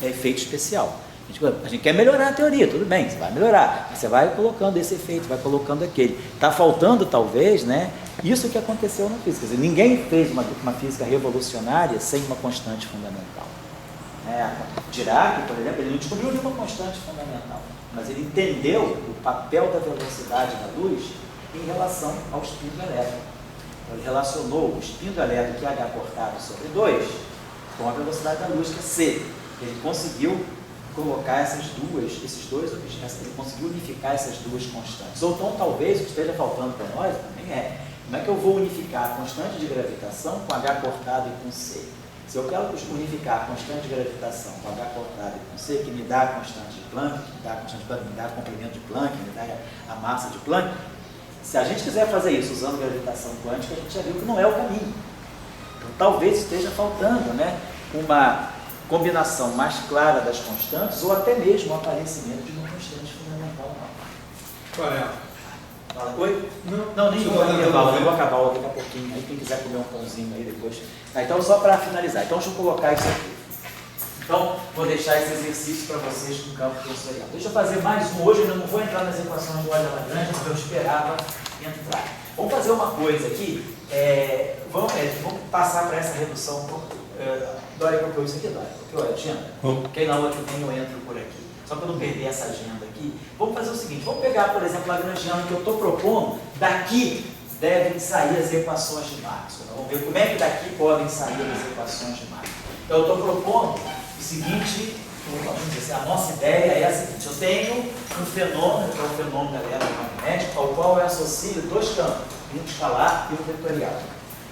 efeito especial. A gente quer melhorar a teoria, tudo bem, você vai melhorar. Você vai colocando esse efeito, vai colocando aquele. Está faltando, talvez, né, isso que aconteceu na física. Quer dizer, ninguém fez uma física revolucionária sem uma constante fundamental. Dirac, por exemplo, ele não descobriu nenhuma constante fundamental, mas ele entendeu o papel da velocidade da luz em relação ao espinho elétrico. Então, ele relacionou o espinho elétrico, que é H cortado sobre 2, com a velocidade da luz, que é C. Ele conseguiu colocar esses dois objetos, ele conseguiu unificar essas duas constantes. Ou então, talvez, o que esteja faltando para nós também como é que eu vou unificar a constante de gravitação com H cortado e com C? Se eu quero unificar a constante de gravitação com H cortado e com C, que me dá a constante de Planck, que me dá a constante de Planck, me dá o comprimento de Planck, me dá a massa de Planck, se a gente quiser fazer isso usando gravitação quântica, a gente já viu que não é o caminho. Então, talvez esteja faltando, né, uma combinação mais clara das constantes, ou até mesmo o aparecimento de uma constante fundamental nova. Qual é? Oi? Não, nem vou intervalo, eu vou acabar daqui a pouquinho, aí quem quiser comer um pãozinho aí depois. Então, só para finalizar, então deixa eu colocar isso aqui. Então, vou deixar esse exercício para vocês com o campo tensorial. Deixa eu fazer mais um hoje, eu ainda não vou entrar nas equações de Lagrange, mas eu esperava entrar. Vamos fazer uma coisa aqui, vamos passar para essa redução. Dória copiou isso aqui, Dória? Copiou a agenda? Porque aí na outra vem eu entro por aqui. Só para não perder essa agenda aqui. Vamos fazer o seguinte, vamos pegar, por exemplo, o Lagrangiano que eu estou propondo. Daqui devem sair as equações de Maxwell. Vamos ver como é que daqui podem sair as equações de Maxwell. Então, eu estou propondo o seguinte, vamos dizer, a nossa ideia é a seguinte. Eu tenho um fenômeno, que é o fenômeno eletromagnético, ao qual qual eu associo dois campos, um escalar e um vetorial.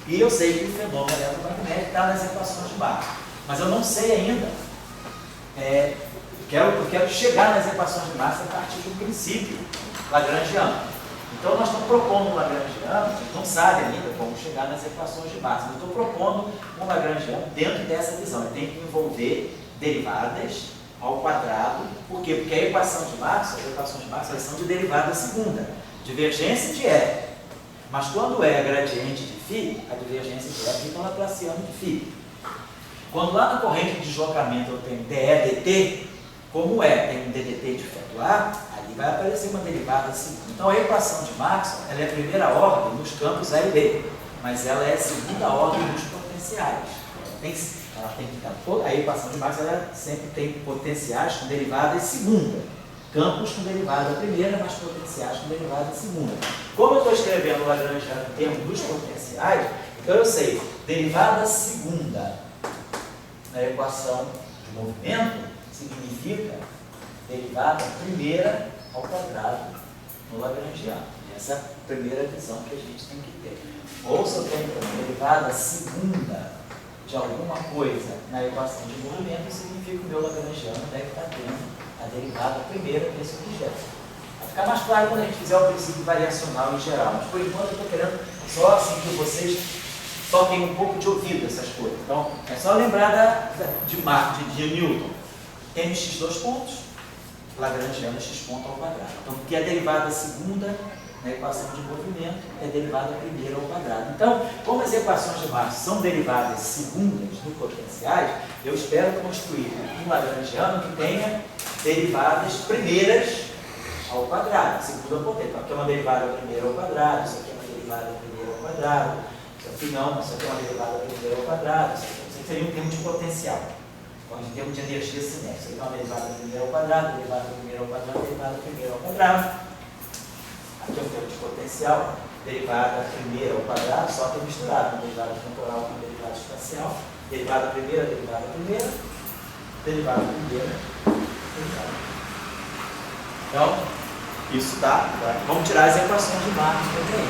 E eu sei que o fenômeno eletromagnético está nas equações de Marx. Mas eu não sei ainda. Eu quero chegar nas equações de Marx a partir do princípio lagrangiano. Então nós estamos propondo um lagrangiano, a gente não sabe ainda como chegar nas equações de Marx. Eu estou propondo um lagrangiano dentro dessa visão. Ele tem que envolver derivadas ao quadrado. Por quê? Porque a equação de Marx, as equações de Marx, elas são de derivada segunda, divergência de E. Mas quando é gradiente de φ, a divergência de E fica laplaciano de φ. Quando lá na corrente de deslocamento eu tenho dE dt, como tem um ddt de efeito A, ali vai aparecer uma derivada segunda. Então a equação de Maxwell, ela é primeira ordem nos campos A e B, mas ela é segunda ordem nos potenciais. A equação de Maxwell ela sempre tem potenciais com derivada segunda. Campos com derivada primeira, mas potenciais com derivada segunda. Como eu estou escrevendo o lagrangiano em termos dos potenciais, então eu sei, derivada segunda na equação de movimento significa derivada primeira ao quadrado no lagrangiano. Essa é a primeira visão que a gente tem que ter. Ou se eu tenho derivada segunda de alguma coisa na equação de movimento, significa que o meu lagrangiano deve estar tendo a derivada primeira desse objeto. Vai ficar mais claro quando a gente fizer o princípio variacional em geral, mas por enquanto eu estou querendo só assim que vocês toquem um pouco de ouvido essas coisas. Então, é só lembrar de Newton. Mx dois pontos, lagrangiano x ponto ao quadrado. Então, porque a derivada segunda na equação de movimento é derivada primeira ao quadrado. Então, como as equações de Marx são derivadas segundas no potenciais, eu espero construir um lagrangiano que tenha derivadas primeiras ao quadrado, segunda potência. Aqui é uma derivada primeira ao quadrado, isso aqui é uma derivada primeira ao quadrado, isso aqui não, isso aqui é uma derivada primeira ao quadrado, isso aqui seria um termo de potencial. Então, em termos de energia cinética, isso aqui é uma derivada primeira ao quadrado, derivada primeira ao quadrado, derivada primeira ao quadrado. Aqui é um termo de potencial, derivada primeira ao quadrado, só que é misturado, uma derivada temporal com derivada espacial, derivada primeira, derivada primeira, derivada primeira, derivada primeira. Então, isso dá. Vamos tirar as equações de Marx também.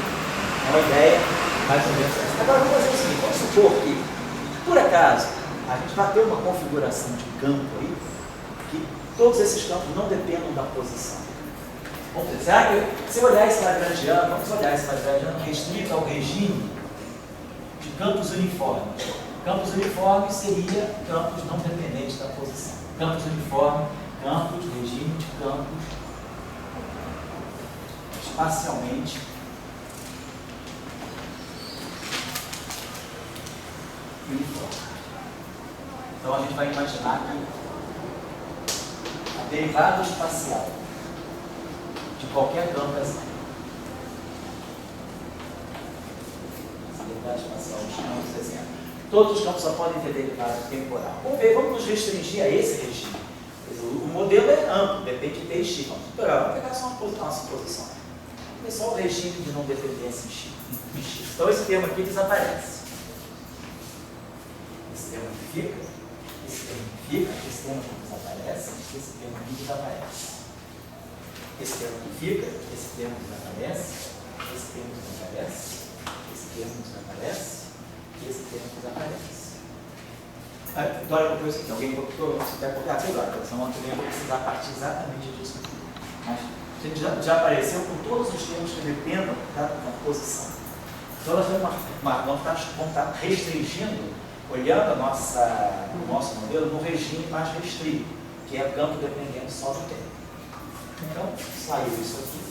É uma ideia mais ou menos essa. Agora vamos fazer o seguinte, vamos supor que, por acaso, a gente vai ter uma configuração de campo aí, que todos esses campos não dependam da posição. Vamos dizer, se eu olhar esse lagrangiano, vamos olhar esse lagrangiano restrito ao regime de campos uniformes. Campos uniformes seria campos não dependentes da posição. Campos uniformes, campos, regime de campos espacialmente uniformes. Então a gente vai imaginar que a derivada espacial de qualquer campo é zero. Essa derivada espacial dos campos é zero. Todos os campos só podem ter derivada temporal. Vamos nos restringir a esse regime. O modelo é amplo, depende de P e X. Vamos pegar só uma suposição. É só o regime de não dependência em X. Então esse termo aqui desaparece. Esse termo aqui fica, esse termo aqui fica, esse termo aqui desaparece, esse termo aqui desaparece. Esse termo aqui fica, esse termo desaparece, esse termo desaparece, esse termo desaparece, e esse termo desaparece. Agora eu vou aqui, alguém botou, você vai colocar aqui agora, porque senão eu vou precisar partir exatamente disso aqui. Mas já apareceu com todos os termos que dependam da posição. Então nós vamos estar restringindo, olhando o nosso modelo, no regime mais restrito, que é o campo dependendo só do tempo. Então, saiu isso aqui.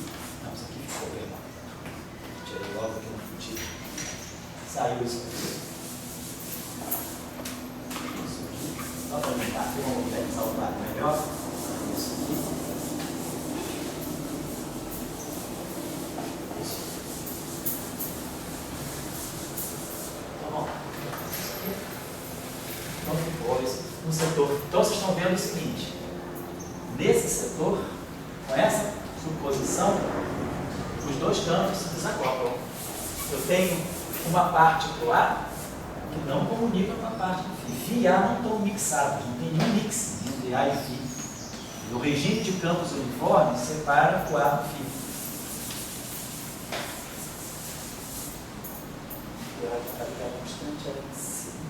Não, isso aqui ficou bem mal. Tirei logo aqui no futil. Saiu isso aqui. Isso aqui. Só para aumentar aqui, vamos salvar melhor. Isso aqui. No setor. Então vocês estão vendo o seguinte, nesse setor, com essa suposição, os dois campos se desacoplam. Eu tenho uma parte do A que não comunica com a parte do φ. Φ e A não estão mixados, não tem nenhum mix entre A e φ. O regime de campos uniformes separa o A do φ. a constante era em cima.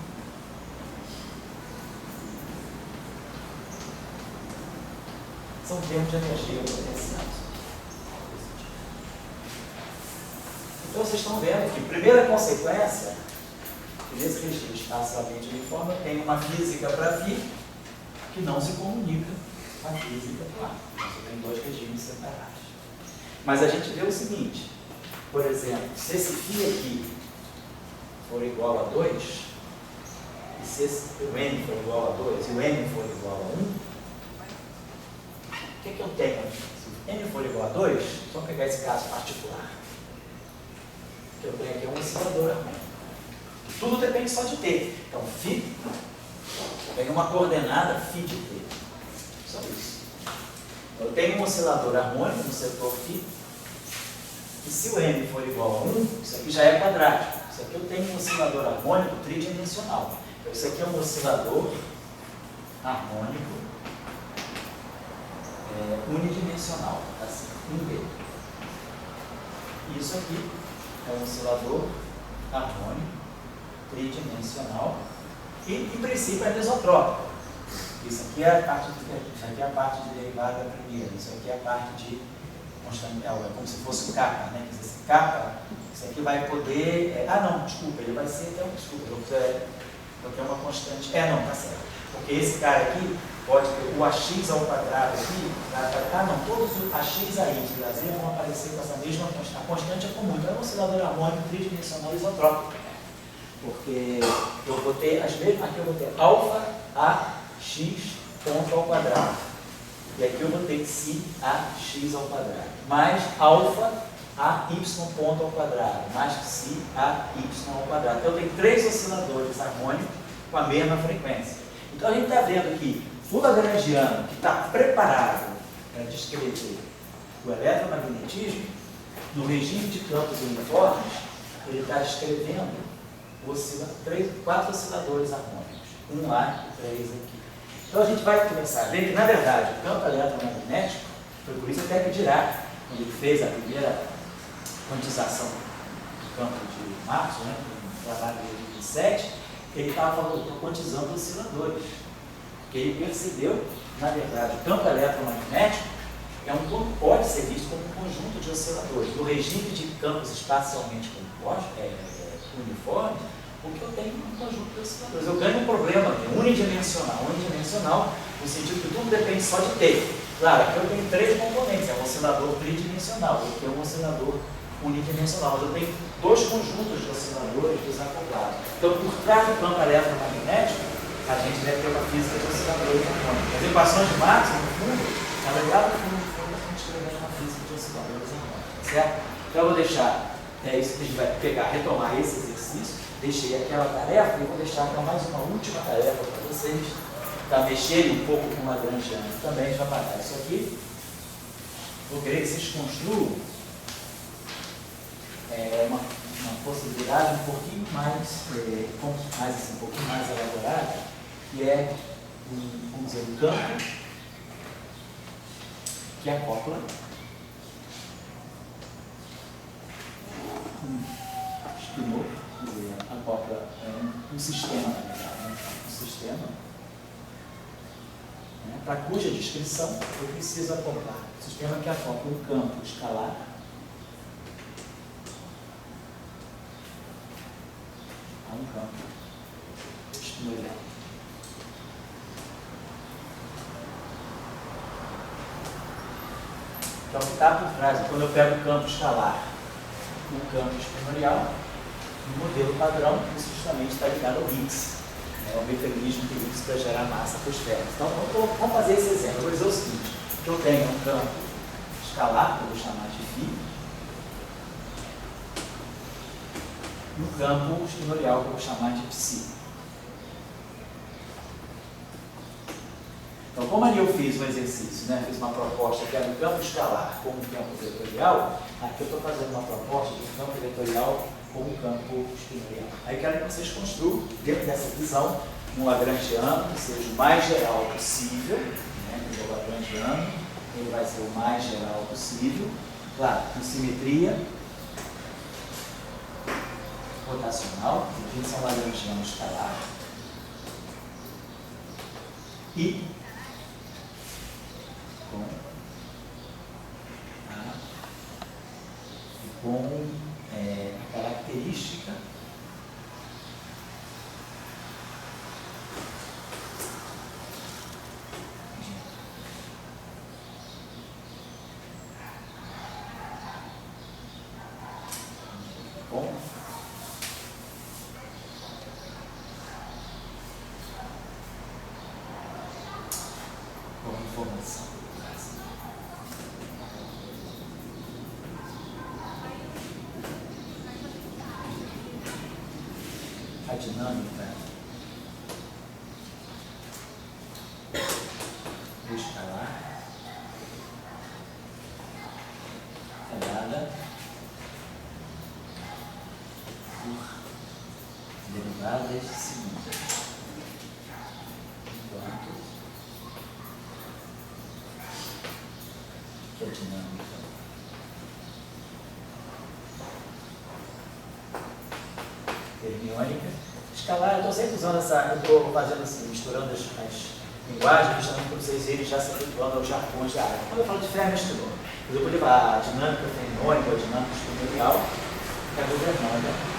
São termos de energia potencial. Então vocês estão vendo que, primeira consequência, que nesse regime espacialmente uniforme eu tenho uma física para φ que não se comunica com a física para lá. Então você tem dois regimes separados. Mas a gente vê o seguinte, por exemplo, se esse φ aqui for igual a 2, e se o n for igual a 2 e o m for igual a 1, o que eu tenho aqui? Se n for igual a 2, vamos pegar esse caso particular. Eu tenho aqui um oscilador harmônico. Tudo depende só de t. Então, φ tem uma coordenada φ de t. Só isso. Eu tenho um oscilador harmônico no setor φ. E se o m for igual a 1, isso aqui já é quadrático. Isso aqui eu tenho um oscilador harmônico tridimensional. Então, isso aqui é um oscilador harmônico unidimensional. Assim, 1D. E isso aqui é um oscilador harmônico tridimensional e, em princípio, é mesotrópico. Isso aqui é a parte de derivada primeira, isso aqui é a parte de constante, é como se fosse o kappa, né? Quer dizer, esse kappa, isso aqui vai poder... ele vai ser... porque é uma constante... tá certo. Porque esse cara aqui pode ter o ax ao quadrado aqui, todos os ax, a y e a z vão aparecer com essa mesma constante. A constante é comum, então é um oscilador harmônico tridimensional isotrópico. Porque eu vou ter as mesmas, aqui eu vou ter alfa a x ponto ao quadrado. E aqui eu vou ter si a x ao quadrado. Mais alfa a y ponto ao quadrado. Mais si a y ao quadrado. Então eu tenho 3 osciladores harmônicos com a mesma frequência. Então a gente está vendo que o lagrangiano, que está preparado para descrever o eletromagnetismo, no regime de campos uniformes, ele está descrevendo 4 osciladores harmônicos. 1 lá e 3 aqui. Então a gente vai começar a ver que, na verdade, o campo eletromagnético, foi por isso até que Dirac, quando ele fez a primeira quantização do campo de Marx, no trabalho de 2007, ele estava quantizando osciladores. Porque ele percebeu, na verdade, o campo eletromagnético pode ser visto como um conjunto de osciladores. No regime de campos espacialmente uniformes, porque eu tenho um conjunto de osciladores. Eu ganho um problema unidimensional. Unidimensional, no sentido que tudo depende só de t. Claro, aqui eu tenho 3 componentes, é um oscilador tridimensional, aqui é um oscilador unidimensional. Mas eu tenho 2 conjuntos de osciladores desacoplados. Então, por trás do campo eletromagnético, a gente deve ter uma física de osciladores harmônicos. As equações de Marx, no fundo, a gente escrevendo uma física de osciladores harmônicos, certo? Então eu vou deixar, isso que a gente vai pegar, retomar esse exercício, deixei aquela tarefa e vou deixar então mais uma última tarefa para vocês, para mexerem um pouco com o lagrangiano também, já pagar isso aqui. Vou querer que vocês construam uma possibilidade um pouquinho mais, um pouquinho mais elaborada, que é, vamos dizer, um campo que acopla espinô, quer dizer, acopla um sistema, na verdade, um sistema, para cuja descrição eu preciso acoplar. Um sistema que acopla um campo escalar a um campo espinorial. Então, o que está por trás, quando eu pego o campo escalar e o campo espinorial, no modelo padrão, isso justamente está ligado ao Higgs, o mecanismo que Higgs para gerar massa para os ferros. Então, vamos fazer esse exemplo. Eu vou dizer o seguinte, que eu tenho um campo escalar, que eu vou chamar de φ, e um campo espinorial, que eu vou chamar de psi. Então, como ali eu fiz um exercício, fiz uma proposta que era um campo escalar como um campo vetorial, aqui eu estou fazendo uma proposta de um campo vetorial como um campo espinorial. Aí quero que vocês construam, dentro dessa visão, um lagrangiano que seja o mais geral possível, o lagrangiano, ele vai ser o mais geral possível, claro, com simetria, rotacional, aqui são lagrangiano escalar, e com a característica com informação. A dinâmica do escalar é dada por derivadas segundas, enquanto que a dinâmica fermiônica escalar. Eu estou sempre usando eu estou fazendo assim, misturando as linguagens, justamente para vocês irem já se habituando aos jargões da área. Quando eu falo de fermi estudou, eu vou levar a dinâmica fermiônica, a dinâmica exponencial, que é governada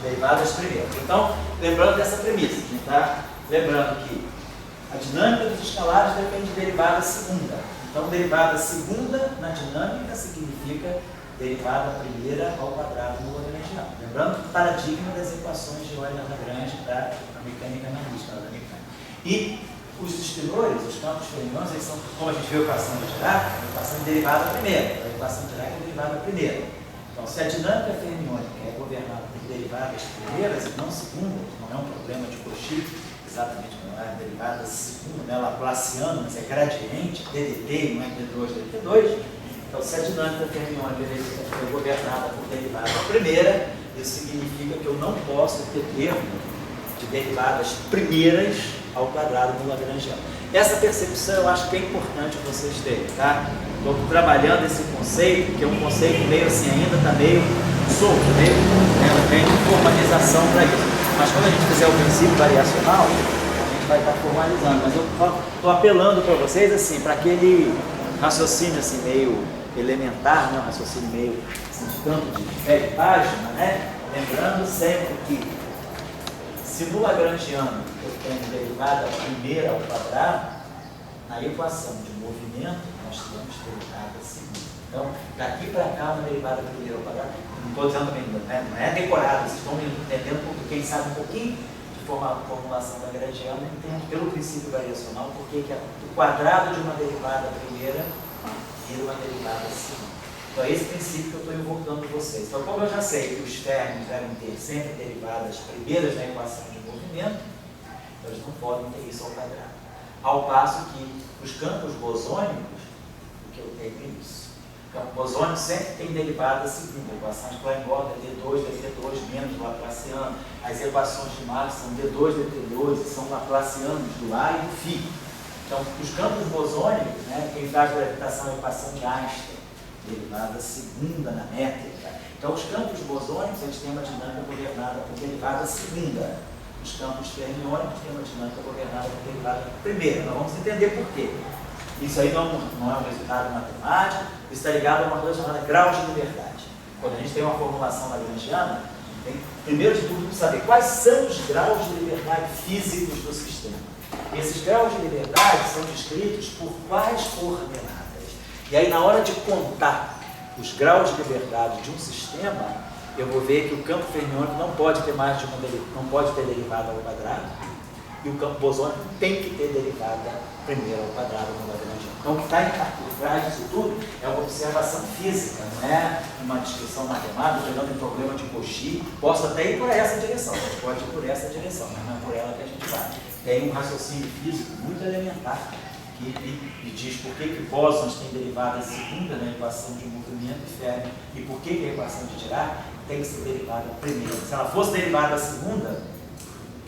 derivadas primeiro. Então, lembrando dessa premissa, a gente está lembrando que a dinâmica dos escalares depende de derivada segunda. Então, derivada segunda na dinâmica significa derivada primeira ao quadrado no lagrangiano. Lembrando o paradigma das equações de Euler-Lagrange para a mecânica analítica da mecânica. E os espinores, os campos fermiônicos, eles são, como a gente viu a equação de Dirac, a equação de derivada primeira. A equação de Dirac é derivada primeira. Então, se a dinâmica fermiônica é governada por derivadas primeiras e não segundas, não é um problema de Cauchy, exatamente não é derivada segunda, não é laplaciano, mas é gradiente, DDT, não é D2, DT2. Então, se a dinâmica fermiônica é governada por derivada primeira, isso significa que eu não posso ter termo de derivadas primeiras ao quadrado no lagrangiano. Essa percepção eu acho que é importante vocês terem, tá? Estou trabalhando esse conceito, que é um conceito meio assim, ainda está meio solto, não tem formalização para isso. Mas quando a gente fizer o princípio variacional, a gente vai estar formalizando. Mas eu estou apelando para vocês assim, para aquele raciocínio assim, meio elementar, né? Um raciocínio meio assim, tanto de pé de página, né? Lembrando sempre que se no lagrangiano eu tenho derivada primeira ao quadrado, na equação de movimento nós temos derivada segunda. Então, daqui para cá, uma derivada primeira ao quadrado, não estou dizendo que não é decorado, vocês estão entendendo, porque quem sabe um pouquinho de formulação lagrangiana entende pelo princípio variacional porque que o quadrado de uma derivada primeira vira uma derivada segunda. Então, é esse princípio que eu estou invocando vocês. Então, como eu já sei que os fermions devem ter sempre derivadas primeiras na equação de movimento, eles não podem ter isso ao quadrado. Ao passo que os campos bosônicos, o que eu tenho é isso. O campo bosônico sempre tem derivada segunda. Equação de Klein-Bordner é D2, DT2 menos laplaciano. As equações de Marx são D2, DT2 e são laplacianos do A e do φ. Então, os campos bosônicos, né, quem faz gravitação é a equação de Einstein, derivada segunda na métrica. Então, os campos bosônicos, eles têm uma dinâmica governada por derivada segunda. Os campos fermiônicos têm uma dinâmica governada por derivada primeira. Nós vamos entender por quê. Isso aí não é um resultado matemático, isso está ligado a uma coisa chamada graus de liberdade. Quando a gente tem uma formulação lagrangiana, tem, primeiro de tudo, saber quais são os graus de liberdade físicos do sistema. E esses graus de liberdade são descritos por quais coordenadas. E aí, na hora de contar os graus de liberdade de um sistema, eu vou ver que o campo fermiônico não pode ter mais de uma não pode ter derivada ao quadrado, e o campo bosônico tem que ter derivada primeiro ao quadrado no lagrangiano. Então, o que está por trás disso tudo é uma observação física, não é uma descrição matemática, pegando um problema de Cauchy. Posso até ir por essa direção, a gente pode ir por essa direção, mas não é por ela que a gente vai. Tem um raciocínio físico muito elementar que diz por que bósons têm derivada segunda na equação de movimento e Fermi, e por que a equação de Dirac tem que ser derivada primeira. Se ela fosse derivada segunda,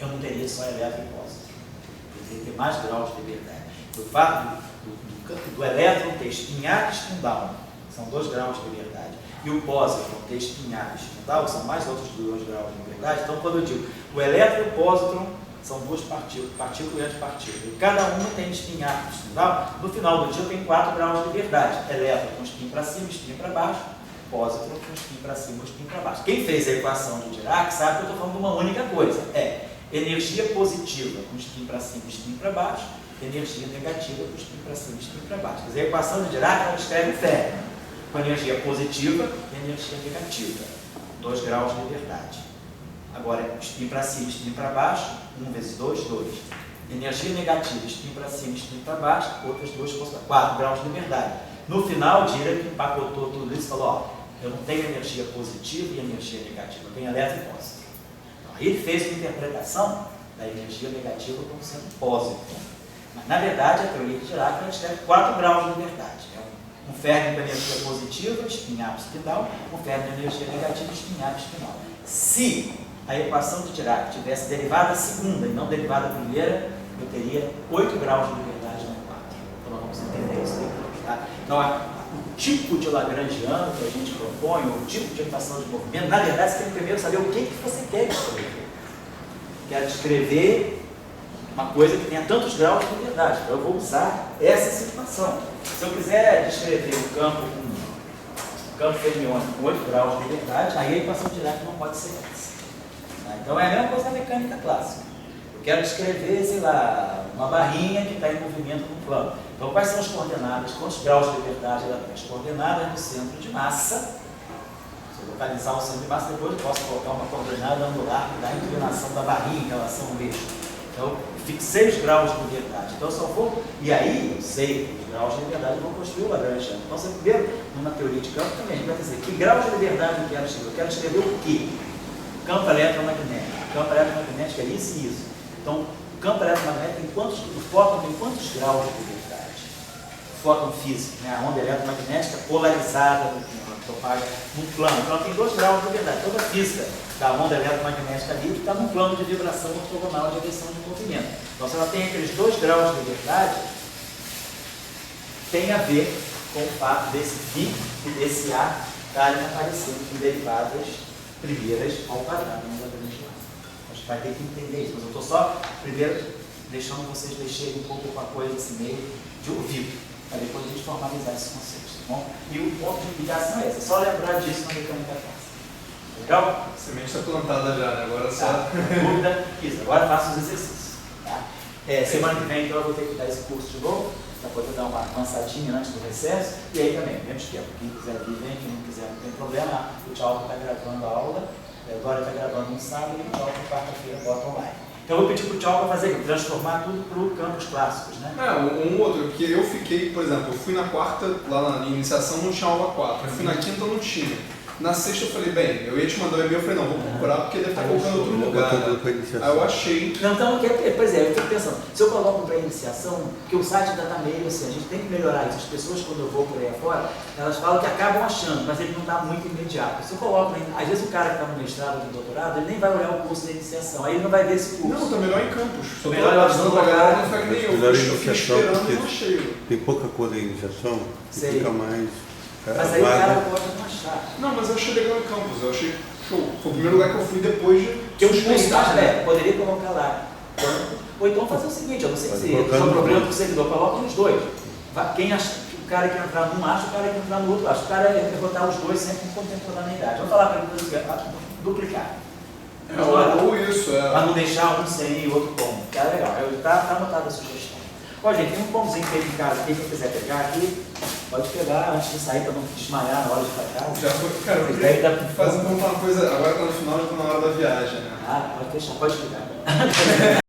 eu não teria só elevado hipótese. Eu teria que ter mais graus de liberdade. O fato do do elétron ter spin up e spin down, são 2 graus de liberdade, e o pósitron ter spin up e spin down, são mais outros 2 graus de liberdade. Então, quando eu digo o elétron e o pósitron são 2 partículas, partícula e antipartícula, e cada uma tem spin up e spin down, no final do dia eu tenho 4 graus de liberdade, elétron com spin para cima, spin para baixo, pósitron com spin para cima, spin para baixo. Quem fez a equação de Dirac sabe que eu estou falando de uma única coisa, energia positiva com spin para cima e spin para baixo, energia negativa com spin para cima e spin para baixo. Quer dizer, a equação de Dirac ela descreve o ferro com energia positiva e energia negativa, 2 graus de liberdade. Agora, spin para cima, spin para baixo, 1 vezes 2, 2. Energia negativa, spin para cima, spin para baixo, outras 2 possibilidades, 4 graus de liberdade. No final, Dirac empacotou tudo isso e falou, eu não tenho energia positiva e energia negativa, eu tenho elétron e pósitron. Então, aí ele fez uma interpretação da energia negativa como sendo pósitron. Mas, na verdade, a teoria de Dirac ela descreve 4 graus de liberdade. Um ferro com energia positiva, spin up, spin down, um ferro com energia negativa, spin up, spin down. Se a equação de Dirac tivesse derivada segunda e não derivada primeira, eu teria 8 graus de liberdade no 4. Então nós vamos entender isso depois, tá? Então, o tipo de lagrangiano que a gente propõe, o tipo de equação de movimento, na verdade, você tem que primeiro saber o que você quer descrever. Quero descrever uma coisa que tenha tantos graus de liberdade. Então, eu vou usar essa situação. Se eu quiser descrever um campo fermiônico com 8 graus de liberdade, aí a equação de Dirac não pode ser essa. Tá? Então, é a mesma coisa da mecânica clássica. Eu quero descrever, sei lá, uma barrinha que está em movimento no plano. Então, quais são as coordenadas? Quantos graus de liberdade ela tem? As coordenadas do centro de massa. Se eu localizar o centro de massa, depois eu posso colocar uma coordenada angular da inclinação da barrinha em relação ao eixo. Então, fixei os graus de liberdade. Então, se eu for, e aí eu sei os graus de liberdade, eu vou construir o Lagrangiano. Então, você primeiro, numa teoria de campo também, a gente vai dizer que graus de liberdade eu quero escrever. Eu quero escrever o quê? Campo eletromagnético. Campo eletromagnético é isso e isso. Então, o campo eletromagnético tem quantos, o fóton tem quantos graus de liberdade? O fóton físico, né? A onda eletromagnética polarizada no plano, propaga num plano. Então, ela tem 2 graus de liberdade. Toda a física da onda eletromagnética livre está num plano de vibração ortogonal de direção de movimento. Então, se ela tem aqueles 2 graus de liberdade, tem a ver com o fato desse φ e desse A estarem aparecendo em derivadas primeiras ao quadrado no Lagrangiano. A gente vai ter que entender isso, mas eu estou só, primeiro, deixando vocês mexerem um pouco com a coisa assim, meio de ouvido, para depois a gente formalizar esse conceito, tá bom? E o ponto de ligação é esse, é só lembrar disso na mecânica clássica. Legal? A semente está plantada já, né? Agora só. Tá. Dúvida? Isso, agora faça os exercícios. Tá? Semana que vem, então, eu vou ter que dar esse curso de novo, para poder dar uma avançadinha antes do recesso, e aí também, mesmo esquema. Quem quiser vir, vem, quem não quiser, não tem problema. O Tchau está gravando a aula, agora está gravando no sábado, e o Tchau na quarta-feira bota online. Então eu vou pedir para o Tchau para fazer, transformar tudo para o campos clássicos, né? Um outro, que eu fiquei, por exemplo, eu fui na quarta, lá na iniciação não tinha aula 4, eu fui na quinta não tinha. Na sexta eu falei, bem, eu ia te mandar um e-mail, eu falei, não, vou procurar porque deve estar colocando outro lugar. Né? Aí eu achei. Não, então, pois é, eu fico pensando, se eu coloco para iniciação, porque o site ainda está meio assim, a gente tem que melhorar isso. As pessoas, quando eu vou por aí afora, elas falam que acabam achando, mas ele não está muito imediato. Se eu coloco, às vezes o cara que está no mestrado ou no doutorado, ele nem vai olhar o curso da iniciação, aí ele não vai ver esse curso. Não, está melhor em campus. Só melhor estou avisando pra galera não ficar que nem eu. Melhor Eu fiquei esperando e não achei. Tem pouca coisa em iniciação, Sei. fica mais. Mas aí o cara pode não achar. Não, mas eu achei legal em campus, eu achei show. Foi o primeiro lugar que eu fui depois de. Que eu poderia colocar lá. Ou então fazer o seguinte, eu não sei se é um problema para o seguidor, coloca nos dois. Quem acha, o cara que entrar num acha, o cara que entrar no outro acha. O cara é botar os dois sempre em contemporaneidade. Vamos falar para ele, duplicar. Ou isso, Para não deixar um sem e o outro com. Que é legal, está anotada a sugestão. Ó, gente, tem um pãozinho que tem em casa aqui, quem quiser pegar aqui, pode pegar antes de sair para não desmaiar na hora de ir para casa. Já foi, cara, eu queria fazer uma coisa, agora que tá no final, já tô na hora da viagem, né? Pode deixar, pode pegar.